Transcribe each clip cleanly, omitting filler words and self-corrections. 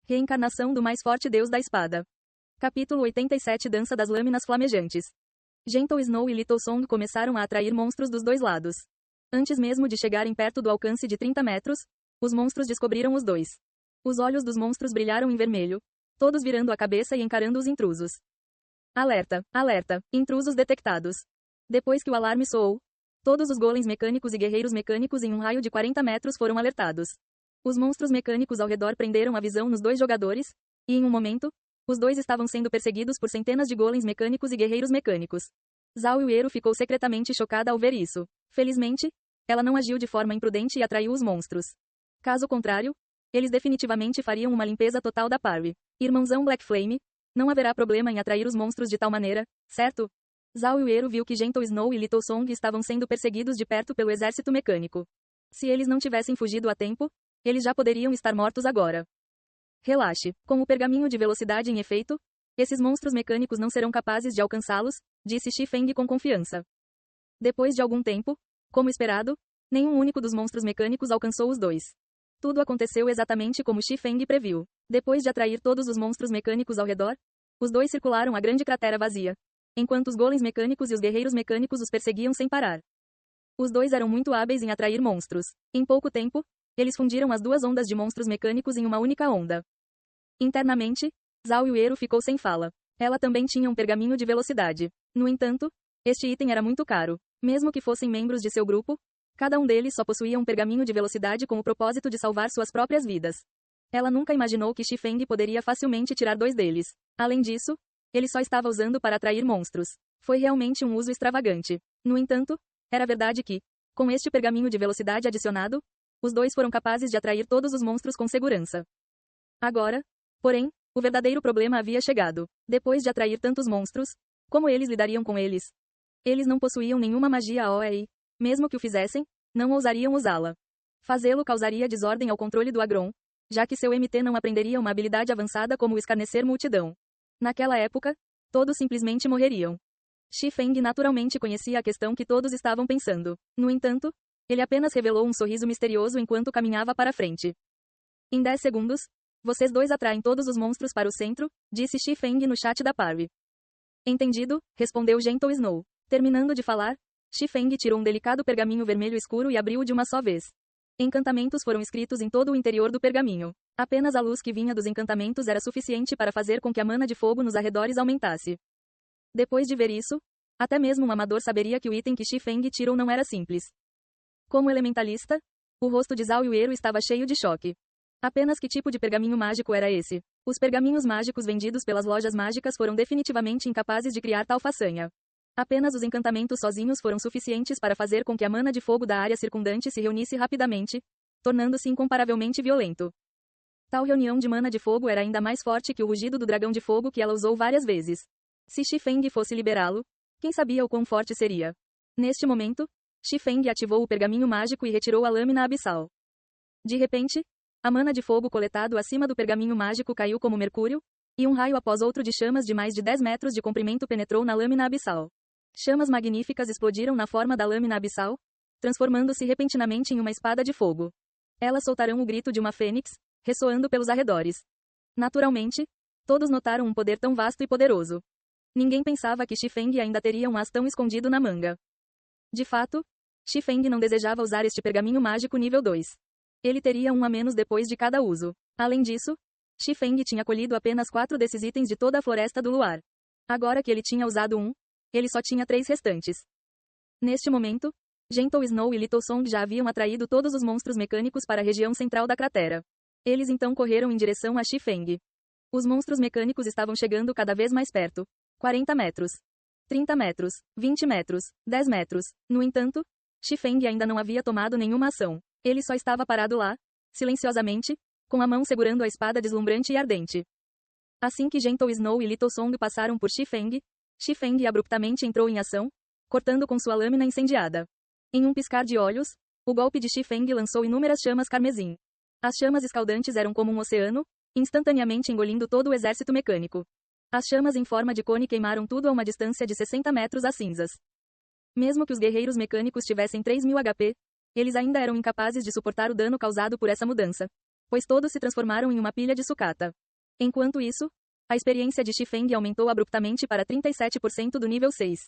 Reencarnação do mais forte deus da espada. Capítulo 87 Dança das Lâminas Flamejantes. Gentle Snow e Little Song começaram a atrair monstros dos dois lados. Antes mesmo de chegarem perto do alcance de 30 metros, os monstros descobriram os dois. Os olhos dos monstros brilharam em vermelho, todos virando a cabeça e encarando os intrusos. Alerta, alerta, intrusos detectados. Depois que o alarme soou, todos os golems mecânicos e guerreiros mecânicos em um raio de 40 metros foram alertados. Os monstros mecânicos ao redor prenderam a visão nos dois jogadores, e em um momento, os dois estavam sendo perseguidos por centenas de golems mecânicos e guerreiros mecânicos. Zhao Yuero ficou secretamente chocada ao ver isso. Felizmente, ela não agiu de forma imprudente e atraiu os monstros. Caso contrário, eles definitivamente fariam uma limpeza total da party. Irmãozão Black Flame, não haverá problema em atrair os monstros de tal maneira, certo? Zhao Yuero viu que Gentle Snow e Little Song estavam sendo perseguidos de perto pelo exército mecânico. Se eles não tivessem fugido a tempo, eles já poderiam estar mortos agora. Relaxe, com o pergaminho de velocidade em efeito, esses monstros mecânicos não serão capazes de alcançá-los, disse Shi Feng com confiança. Depois de algum tempo, como esperado, nenhum único dos monstros mecânicos alcançou os dois. Tudo aconteceu exatamente como Shi Feng previu. Depois de atrair todos os monstros mecânicos ao redor, os dois circularam a grande cratera vazia, enquanto os golems mecânicos e os guerreiros mecânicos os perseguiam sem parar. Os dois eram muito hábeis em atrair monstros. Em pouco tempo, eles fundiram as duas ondas de monstros mecânicos em uma única onda. Internamente, Zhao Yuero ficou sem fala. Ela também tinha um pergaminho de velocidade. No entanto, este item era muito caro. Mesmo que fossem membros de seu grupo, cada um deles só possuía um pergaminho de velocidade com o propósito de salvar suas próprias vidas. Ela nunca imaginou que Shi Feng poderia facilmente tirar dois deles. Além disso, ele só estava usando para atrair monstros. Foi realmente um uso extravagante. No entanto, era verdade que, com este pergaminho de velocidade adicionado, os dois foram capazes de atrair todos os monstros com segurança. Agora, porém, o verdadeiro problema havia chegado. Depois de atrair tantos monstros, como eles lidariam com eles? Eles não possuíam nenhuma magia AOE e, mesmo que o fizessem, não ousariam usá-la. Fazê-lo causaria desordem ao controle do Agron, já que seu MT não aprenderia uma habilidade avançada como o escarnecer multidão. Naquela época, todos simplesmente morreriam. Shi Feng naturalmente conhecia a questão que todos estavam pensando. No entanto, ele apenas revelou um sorriso misterioso enquanto caminhava para frente. Em 10 segundos, vocês dois atraem todos os monstros para o centro, disse Shi Feng no chat da party. Entendido, respondeu Gentle Snow. Terminando de falar, Shi Feng tirou um delicado pergaminho vermelho escuro e abriu-o de uma só vez. Encantamentos foram escritos em todo o interior do pergaminho. Apenas a luz que vinha dos encantamentos era suficiente para fazer com que a mana de fogo nos arredores aumentasse. Depois de ver isso, até mesmo um amador saberia que o item que Shi Feng tirou não era simples. Como elementalista, o rosto de Zhao Yuero estava cheio de choque. Apenas que tipo de pergaminho mágico era esse? Os pergaminhos mágicos vendidos pelas lojas mágicas foram definitivamente incapazes de criar tal façanha. Apenas os encantamentos sozinhos foram suficientes para fazer com que a mana de fogo da área circundante se reunisse rapidamente, tornando-se incomparavelmente violento. Tal reunião de mana de fogo era ainda mais forte que o rugido do dragão de fogo que ela usou várias vezes. Se Shi Feng fosse liberá-lo, quem sabia o quão forte seria? Neste momento, Shi Feng ativou o pergaminho mágico e retirou a lâmina abissal. De repente, a mana de fogo coletado acima do pergaminho mágico caiu como mercúrio, e um raio após outro de chamas de mais de 10 metros de comprimento penetrou na lâmina abissal. Chamas magníficas explodiram na forma da lâmina abissal, transformando-se repentinamente em uma espada de fogo. Elas soltaram o grito de uma fênix, ressoando pelos arredores. Naturalmente, todos notaram um poder tão vasto e poderoso. Ninguém pensava que Shi Feng ainda teria um as tão escondido na manga. De fato, Shi Feng não desejava usar este pergaminho mágico nível 2. Ele teria um a menos depois de cada uso. Além disso, Shi Feng tinha colhido apenas 4 desses itens de toda a Floresta do Luar. Agora que ele tinha usado um, ele só tinha 3 restantes. Neste momento, Gentle Snow e Little Song já haviam atraído todos os monstros mecânicos para a região central da cratera. Eles então correram em direção a Shi Feng. Os monstros mecânicos estavam chegando cada vez mais perto. 40 metros. 30 metros. 20 metros. 10 metros. No entanto, Shi Feng ainda não havia tomado nenhuma ação. Ele só estava parado lá, silenciosamente, com a mão segurando a espada deslumbrante e ardente. Assim que Gentle Snow e Little Song passaram por Shi Feng abruptamente entrou em ação, cortando com sua lâmina incendiada. Em um piscar de olhos, o golpe de Shi Feng lançou inúmeras chamas carmesim. As chamas escaldantes eram como um oceano, instantaneamente engolindo todo o exército mecânico. As chamas em forma de cone queimaram tudo a uma distância de 60 metros às cinzas. Mesmo que os guerreiros mecânicos tivessem 3.000 HP, eles ainda eram incapazes de suportar o dano causado por essa mudança. pois todos se transformaram em uma pilha de sucata. Enquanto isso, a experiência de Xifeng aumentou abruptamente para 37% do nível 6.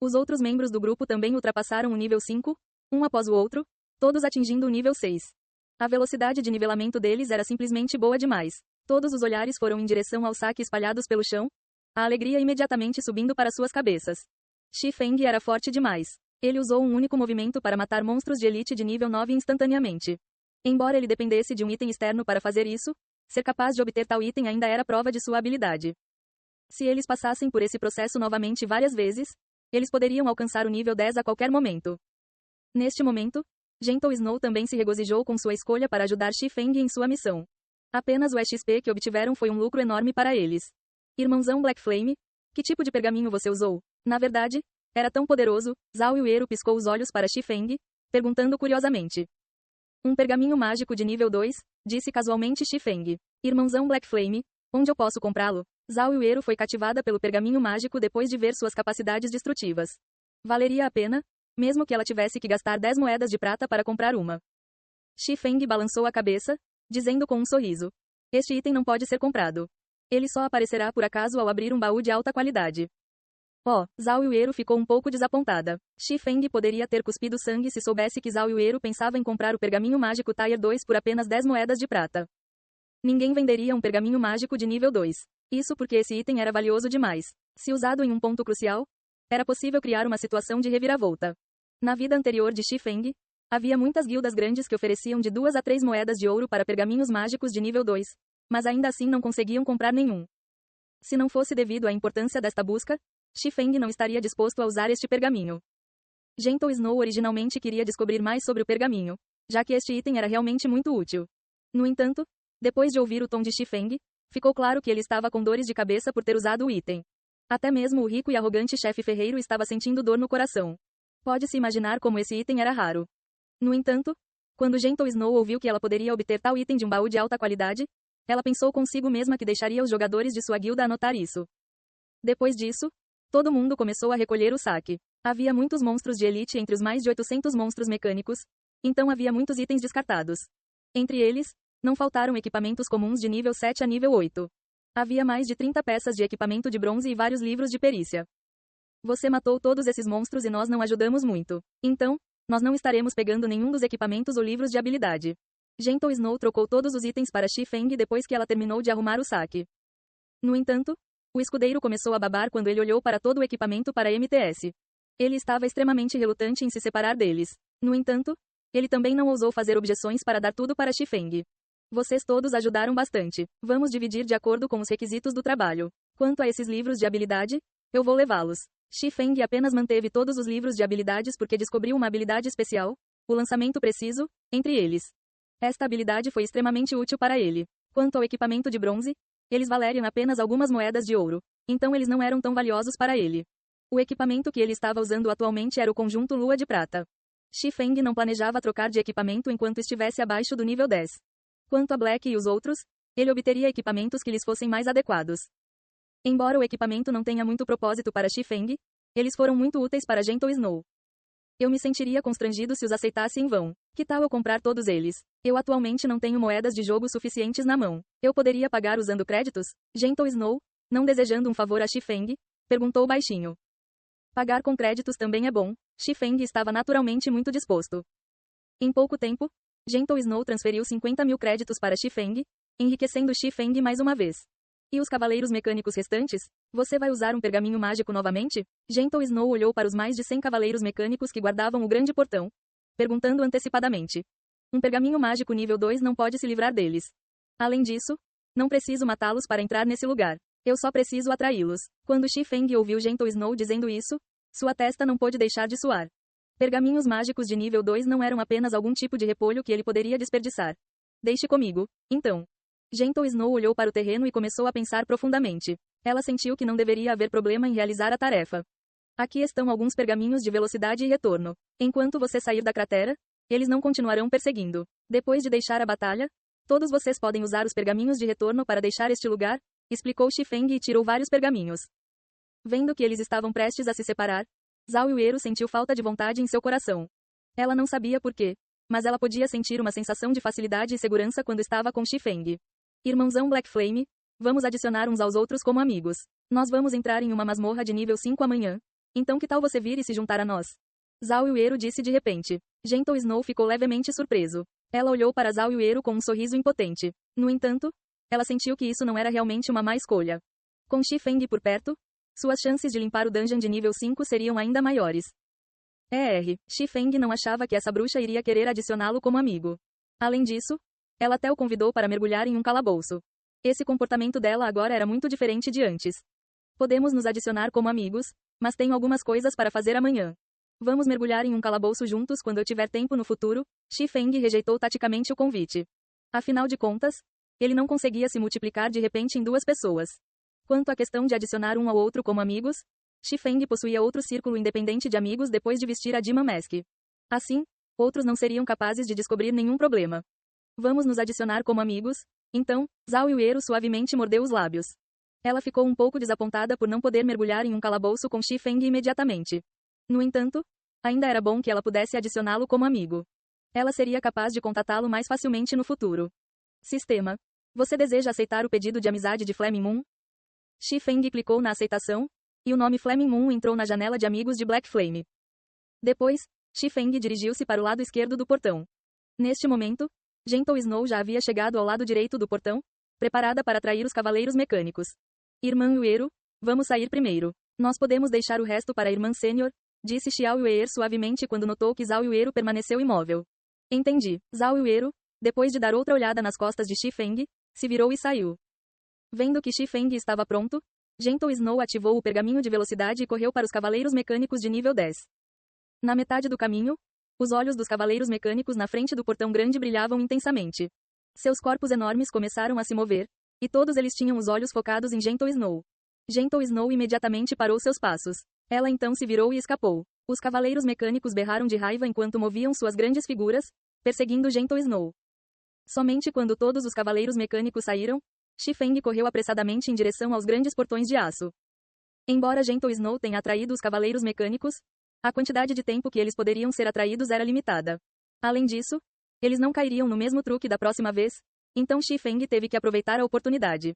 Os outros membros do grupo também ultrapassaram o nível 5, um após o outro, todos atingindo o nível 6. A velocidade de nivelamento deles era simplesmente boa demais. Todos os olhares foram em direção ao saque espalhados pelo chão, a alegria imediatamente subindo para suas cabeças. Xifeng era forte demais. Ele usou um único movimento para matar monstros de elite de nível 9 instantaneamente. Embora ele dependesse de um item externo para fazer isso, ser capaz de obter tal item ainda era prova de sua habilidade. Se eles passassem por esse processo novamente várias vezes, eles poderiam alcançar o nível 10 a qualquer momento. Neste momento, Gentle Snow também se regozijou com sua escolha para ajudar Xifeng em sua missão. Apenas o XP que obtiveram foi um lucro enorme para eles. Irmãozão Black Flame, que tipo de pergaminho você usou? Na verdade, era tão poderoso. Zhao Yueru piscou os olhos para Xifeng, perguntando curiosamente. Um pergaminho mágico de nível 2, disse casualmente Xifeng. Irmãozão Black Flame, onde eu posso comprá-lo? Zhao Yueru foi cativada pelo pergaminho mágico depois de ver suas capacidades destrutivas. Valeria a pena, mesmo que ela tivesse que gastar 10 moedas de prata para comprar uma. Xifeng balançou a cabeça, dizendo com um sorriso. Este item não pode ser comprado. Ele só aparecerá por acaso ao abrir um baú de alta qualidade. Oh, Zhao Yueru ficou um pouco desapontada. Xifeng poderia ter cuspido sangue se soubesse que Zhao Yueru pensava em comprar o pergaminho mágico Tier 2 por apenas 10 moedas de prata. Ninguém venderia um pergaminho mágico de nível 2. Isso porque esse item era valioso demais. Se usado em um ponto crucial, era possível criar uma situação de reviravolta. Na vida anterior de Xifeng, havia muitas guildas grandes que ofereciam de 2 a 3 moedas de ouro para pergaminhos mágicos de nível 2, mas ainda assim não conseguiam comprar nenhum. Se não fosse devido à importância desta busca, Xifeng não estaria disposto a usar este pergaminho. Gentle Snow originalmente queria descobrir mais sobre o pergaminho, já que este item era realmente muito útil. No entanto, depois de ouvir o tom de Xifeng, ficou claro que ele estava com dores de cabeça por ter usado o item. Até mesmo o rico e arrogante chefe ferreiro estava sentindo dor no coração. Pode-se imaginar como esse item era raro. No entanto, quando Gentle Snow ouviu que ela poderia obter tal item de um baú de alta qualidade, ela pensou consigo mesma que deixaria os jogadores de sua guilda anotar isso. Depois disso, todo mundo começou a recolher o saque. Havia muitos monstros de elite entre os mais de 800 monstros mecânicos, então havia muitos itens descartados. Entre eles, não faltaram equipamentos comuns de nível 7 a nível 8. Havia mais de 30 peças de equipamento de bronze e vários livros de perícia. Você matou todos esses monstros e nós não ajudamos muito. Então, nós não estaremos pegando nenhum dos equipamentos ou livros de habilidade. Gentle Snow trocou todos os itens para Xifeng depois que ela terminou de arrumar o saque. No entanto, o escudeiro começou a babar quando ele olhou para todo o equipamento para MTS. Ele estava extremamente relutante em se separar deles. No entanto, ele também não ousou fazer objeções para dar tudo para Xifeng. Vocês todos ajudaram bastante. Vamos dividir de acordo com os requisitos do trabalho. Quanto a esses livros de habilidade, eu vou levá-los. Xifeng apenas manteve todos os livros de habilidades porque descobriu uma habilidade especial, o lançamento preciso, entre eles. Esta habilidade foi extremamente útil para ele. Quanto ao equipamento de bronze, eles valeriam apenas algumas moedas de ouro, então eles não eram tão valiosos para ele. O equipamento que ele estava usando atualmente era o conjunto Lua de Prata. Xifeng não planejava trocar de equipamento enquanto estivesse abaixo do nível 10. Quanto a Black e os outros, ele obteria equipamentos que lhes fossem mais adequados. Embora o equipamento não tenha muito propósito para Xifeng, eles foram muito úteis para Gentle Snow. Eu me sentiria constrangido se os aceitasse em vão. Que tal eu comprar todos eles? Eu atualmente não tenho moedas de jogo suficientes na mão. Eu poderia pagar usando créditos? Gentle Snow, não desejando um favor a Xifeng, perguntou baixinho. Pagar com créditos também é bom. Xifeng estava naturalmente muito disposto. Em pouco tempo, Gentle Snow transferiu 50.000 créditos para Xifeng, enriquecendo Xifeng mais uma vez. E os cavaleiros mecânicos restantes? Você vai usar um pergaminho mágico novamente? Gentle Snow olhou para os mais de 100 cavaleiros mecânicos que guardavam o grande portão, perguntando antecipadamente. Um pergaminho mágico nível 2 não pode se livrar deles. Além disso, não preciso matá-los para entrar nesse lugar. Eu só preciso atraí-los. Quando Xifeng ouviu Gentle Snow dizendo isso, sua testa não pôde deixar de suar. Pergaminhos mágicos de nível 2 não eram apenas algum tipo de repolho que ele poderia desperdiçar. Deixe comigo, então. Gentle Snow olhou para o terreno e começou a pensar profundamente. Ela sentiu que não deveria haver problema em realizar a tarefa. Aqui estão alguns pergaminhos de velocidade e retorno. Enquanto você sair da cratera, eles não continuarão perseguindo. Depois de deixar a batalha, todos vocês podem usar os pergaminhos de retorno para deixar este lugar, explicou Xifeng e tirou vários pergaminhos. Vendo que eles estavam prestes a se separar, Zhao Yueru sentiu falta de vontade em seu coração. Ela não sabia por quê, mas ela podia sentir uma sensação de facilidade e segurança quando estava com Xifeng. Irmãozão Black Flame, vamos adicionar uns aos outros como amigos. Nós vamos entrar em uma masmorra de nível 5 amanhã. Então que tal você vir e se juntar a nós? Zhao Yuero disse de repente. Gentle Snow ficou levemente surpreso. Ela olhou para Zhao Yuero com um sorriso impotente. No entanto, ela sentiu que isso não era realmente uma má escolha. Com Xifeng por perto, suas chances de limpar o dungeon de nível 5 seriam ainda maiores. Xifeng não achava que essa bruxa iria querer adicioná-lo como amigo. Além disso, ela até o convidou para mergulhar em um calabouço. Esse comportamento dela agora era muito diferente de antes. Podemos nos adicionar como amigos, mas tenho algumas coisas para fazer amanhã. Vamos mergulhar em um calabouço juntos quando eu tiver tempo no futuro? Xifeng rejeitou taticamente o convite. Afinal de contas, ele não conseguia se multiplicar de repente em duas pessoas. Quanto à questão de adicionar um ao outro como amigos, Xifeng possuía outro círculo independente de amigos depois de vestir a Demon Mask. Assim, outros não seriam capazes de descobrir nenhum problema. Vamos nos adicionar como amigos? Então, Zhao Yuero suavemente mordeu os lábios. Ela ficou um pouco desapontada por não poder mergulhar em um calabouço com Xifeng imediatamente. No entanto, ainda era bom que ela pudesse adicioná-lo como amigo. Ela seria capaz de contatá-lo mais facilmente no futuro. Sistema. Você deseja aceitar o pedido de amizade de Flaming Moon? Xifeng clicou na aceitação, e o nome Flaming Moon entrou na janela de amigos de Black Flame. Depois, Xifeng dirigiu-se para o lado esquerdo do portão. Neste momento, Gentle Snow já havia chegado ao lado direito do portão, preparada para atrair os cavaleiros mecânicos. Irmã Yuero, vamos sair primeiro. Nós podemos deixar o resto para a irmã Sênior, disse Xiao Yuer suavemente quando notou que Zhao Yuero permaneceu imóvel. Entendi. Zhao Yuero, depois de dar outra olhada nas costas de Xifeng, se virou e saiu. Vendo que Xifeng estava pronto, Gentle Snow ativou o pergaminho de velocidade e correu para os cavaleiros mecânicos de nível 10. Na metade do caminho, os olhos dos cavaleiros mecânicos na frente do portão grande brilhavam intensamente. Seus corpos enormes começaram a se mover, e todos eles tinham os olhos focados em Gentle Snow. Gentle Snow imediatamente parou seus passos. Ela então se virou e escapou. Os cavaleiros mecânicos berraram de raiva enquanto moviam suas grandes figuras, perseguindo Gentle Snow. Somente quando todos os cavaleiros mecânicos saíram, Xifeng correu apressadamente em direção aos grandes portões de aço. Embora Gentle Snow tenha atraído os cavaleiros mecânicos, a quantidade de tempo que eles poderiam ser atraídos era limitada. Além disso, eles não cairiam no mesmo truque da próxima vez, então Xifeng teve que aproveitar a oportunidade.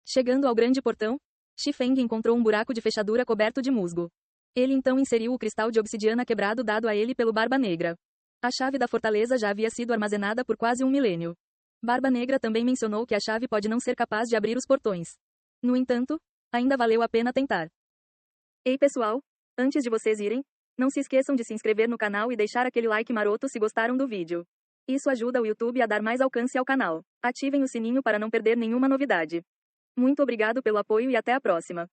Chegando ao grande portão, Xifeng encontrou um buraco de fechadura coberto de musgo. Ele então inseriu o cristal de obsidiana quebrado dado a ele pelo Barba Negra. A chave da fortaleza já havia sido armazenada por quase um milênio. Barba Negra também mencionou que a chave pode não ser capaz de abrir os portões. No entanto, ainda valeu a pena tentar. Ei pessoal, antes de vocês irem, não se esqueçam de se inscrever no canal e deixar aquele like maroto se gostaram do vídeo. Isso ajuda o YouTube a dar mais alcance ao canal. Ativem o sininho para não perder nenhuma novidade. Muito obrigado pelo apoio e até a próxima.